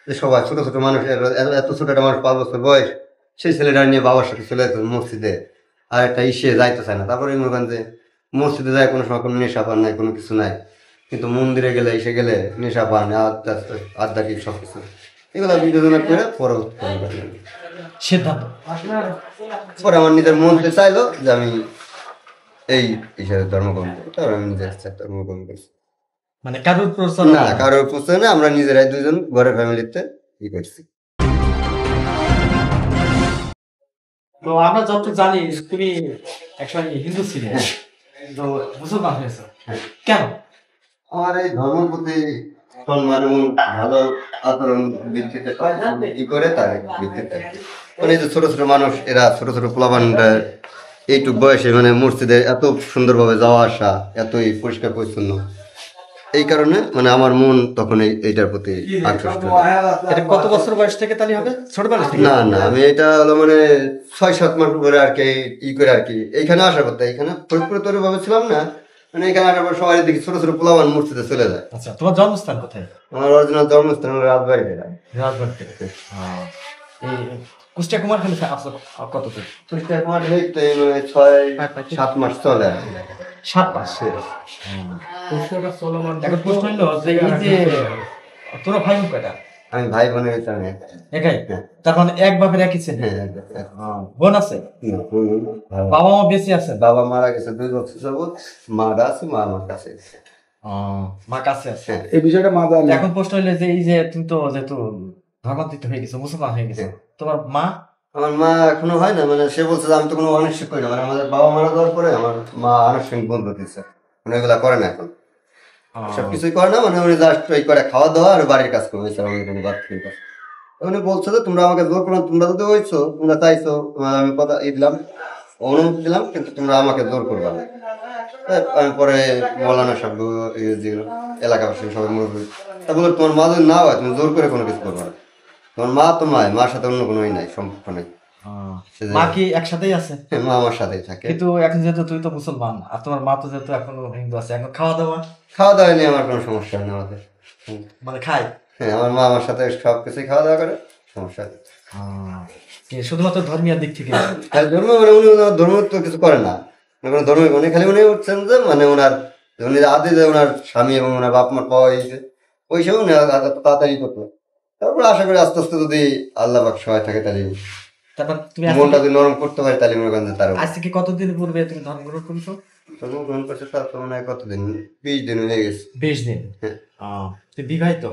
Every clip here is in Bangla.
যে সবাই ছোট ছোট মানুষ, এত ছোট একটা মানুষ 5 বছর বয়স, সেই ছেলেটা নিয়ে বাবার সাথে চলে যেত মসজিদে, আর একটা ইসে যাইতে চায় না। তারপরে মনে করেন যে মসজিদে যায় কোনো সময় কোনো নেশা পান নাই, কোনো কিছু নাই, কিন্তু মন্দিরে গেলে এসে গেলে নেশা পান, আধ্যাত্মিক সবকিছু এগুলো বিবেচনা করে পরবর্তী সিদ্ধান্ত পরে আমার নিজের মনতে চাইলো যে আমি এই হিসাবে ধর্মগ্রহণ করি, তারপর আমি নিজের ইচ্ছা ধর্মগ্রহণ করছি। মানে কারোর প্রচারণা না, কারোর প্রশ্ন না, আমরা নিজেরাই দুজন ঘরের ফ্যামিলিতে ই করছি। তো আমরা যতটুকু জানি তুমি একসময় হিন্দু ছিলে, তো মুসলমান হয়েছে কেন? আমার এই ধর্মের প্রতি সম্মান এবং ভালো আচরণ ভিত্তিতে ই করে তার ভিত্তিতে মানে এই যে ছোট ছোট মানুষ, এরা ছোট ছোট পোলাপানরা এইটুক বয়সে মানে মসজিদে এত সুন্দরভাবে যাওয়া আসা, এতই পরিষ্কার পরিচ্ছন্ন, এই কারণে মানে আমার মন তখন এইটার প্রতি আকৃষ্ট। এটা কত বছর বয়স থেকে তাহলে হবে? ছোটবেলা থেকে? না না, আমি এটা হলো মানে 6-7 মাস পরে আর কি ই করে আর কি এইখানে আসার কথা। এখানে ফরিদপুরে ভাবে ছিলাম না, মানে এখানে আসার পর সবাই দেখি ছোট ছোট পোলাপান মসজিদে চলে যায়। আচ্ছা, তোমার জন্মস্থান কোথায়? আমার অরিজিনাল জন্মস্থান হলো রাজবাড়ি। রাজবাড়িতে। এই কুষ্টিয়া কুমারখালী আসো কত দূর? কুষ্টিয়া কুমারখালী এই মানে 6-7 মাস চলে আর কি। 7 মাস। এখন প্রশ্ন হইলো যে এই যে তোরা ভাই বোন কয়টা? আমি ভাই বোনের ভিতরে একাই? তার মানে এক বাপের একই ছেলে? বোন আছে? বাবা মা বেঁচে আছে? বাবা মারা গেছে 2 বছর যাবত, মারা আছে, মা আমার কাছে। মা কাছে আছে। এই বিষয়টা মা জানে। এখন প্রশ্ন হইলো যে এই যে তুমি তো যেহেতু ধর্মান্তরিত হয়ে গেছো, মুসলমান হয়ে গেছে, তোমার মা? আমার মা এখনো হয় না, মানে সে বলছে যে আমি তো কোনো আনুষ্ঠানিক করি না, মানে আমাদের বাবা মারা যাওয়ার পরে আমার মা আনুষ্ঠানিক বন্ধ দিচ্ছে, মানে এগুলা করে না এখন, সবকিছুই করে না, মানে উনি জাস্ট এই করে খাওয়া দাওয়া আর বাড়ির কাজ করবে, স্যার আমি কোনো বাদ করি না। উনি বলছে যে তোমরা আমাকে জোর করো, তোমরা যদি হয়েছো, তোমরা চাইছো, আমি কথা দিলাম, অনুমতি দিলাম, কিন্তু তোমরা আমাকে জোর করবে না। আমি পরে মৌলানা সাহেব যেগুলো এলাকাবাসী সবাই মুরব্বী তা বলে তোমার মা যদি না হয় তুমি জোর করে কোনো কিছু করবে না, তোমার মা তো মার সাথে অন্য কোনো নাই, সম্পর্ক নেই। মা কি একসাথেই আছে? মা আমার সাথেই থাকে, কিন্তু এখন যেহেতু তুই তো মুসলমান আর তোমার মা তো যেহেতু এখনো হিন্দু আছে, এখন খাওয়া দাওয়া নিয়ে আমার কোনো সমস্যা হয় না আমাদের, মানে খায়? হ্যাঁ, আমার মা আমার সাথে সবকিছুই খাওয়া দাওয়া করে, সমস্যা নেই। শুধুমাত্র ধর্মীয় দিক থেকে? ধর্ম মানে উনি ধর্ম তো কিছু করে না, কোনো ধর্ম উনি খালি উনি উঠছেন যে মানে ওনার উনি আদি যে ওনার স্বামী এবং ওনার বাপ মার পাওয়া হয়েছে ওই সব উনি তাড়াতাড়ি করতো। তারপরে আশা করি আস্তে আস্তে যদি আল্লাহ পাক সহায় থাকে তাহলে তারপর তুমি মনটা যদি নরম করতে পারে তাহলে মনে করেন তার আজ থেকে কতদিন পূর্বে তুমি ধর্ম গ্রহণ করছো? ধর্ম গ্রহণ করছে তারপর মনে হয় কতদিন, 20 দিন হয়ে গেছে। 20 দিন? তুই বিবাহিত?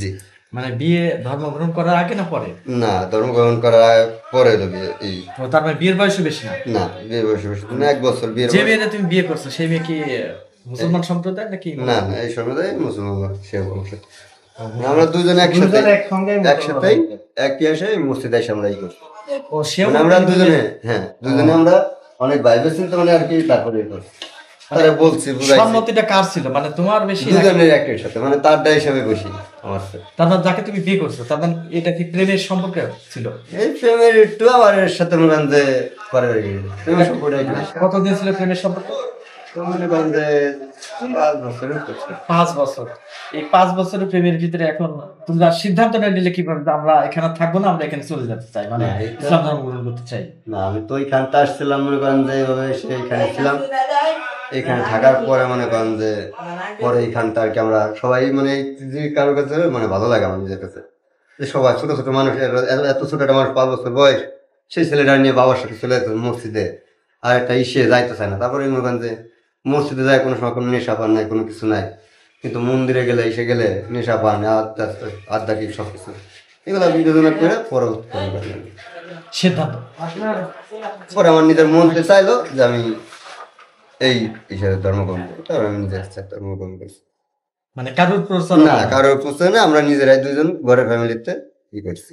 জি। মানে বিয়ে ধর্ম গ্রহণ করার আগে না পরে? না, ধর্ম গ্রহণ করার পরে হলো বিয়ে। এই তার মানে বিয়ের বয়স বেশি না? না, বিয়ের বয়স বেশি না, 1 বছর বিয়ের। যে মেয়েটা তুমি বিয়ে করছো সেই মেয়ে কি মুসলমান সম্প্রদায় নাকি? না না, এই সম্প্রদায় মুসলমান, সে বংশ। আমরা দুজনে একসাথেই একই আসে মসজিদে এসে আমরা ই করি। ও সেও আমরা দুজনে, হ্যাঁ দুজনে আমরা অনেক ভাইবে চিন্তা মানে আর কি, তারপরে তারা বলছি বুঝাইছি। সম্মতিটা কার ছিল, মানে তোমার বেশি? দুজনের একই সাথে, মানে তারটা হিসাবে বেশি আমার সাথে। তার মানে যাকে তুমি বিয়ে করছো তার মানে এটা কি প্রেমের সম্পর্ক ছিল? এই প্রেমের একটু আমার সাথে মনে করেন যে পারিবারিক প্রেমের সম্পর্কটা একটু। কতদিন ছিল প্রেমের সম্পর্ক? মনে করেন যে 5 বছর। 5 বছর। এই 5 বছরের প্রেমের ভিতরে এখন তোমরা সিদ্ধান্ত নিলে কি করবে? আমরা এখানে থাকবো না, আমরা এখানে চলে যেতে চাই, মানে ইসলাম ধর্ম গ্রহণ করতে চাই। না, আমি তো ওইখানটা আসছিলাম মনে করেন যে এইভাবে এইখানে ছিলাম, এখানে থাকার পরে মনে করেন যে পরে এইখানটা আর কি আমরা সবাই মানে যে কারোর কাছে মানে ভালো লাগে আমার নিজের কাছে, যে সবাই ছোট ছোট মানুষ, এত ছোট একটা মানুষ 5 বছর বয়স, সেই ছেলেটা নিয়ে বাবার সাথে চলে যেত মসজিদে, আর একটা ইসে যাইতে চায় না। তারপরে মনে করেন যে মসজিদে যায় কোনো সময় কোনো নেশা পান নাই, কোনো কিছু নাই, কিন্তু মন্দিরে গেলে এসে গেলে নেশা পান, আধ্যাত্মিক সবকিছু এগুলো বিবেচনা করে পরবর্তী সিদ্ধান্ত পরে আমার নিজের মনতে চাইলো যে আমি এই হিসাবে ধর্মগ্রহণ করি, তারপর আমি নিজের ইচ্ছা ধর্মগ্রহণ করছি। মানে কারোর প্রচারণা না, কারোর প্রশ্ন না, আমরা নিজেরাই দুজন ঘরের ফ্যামিলিতে ই করছি।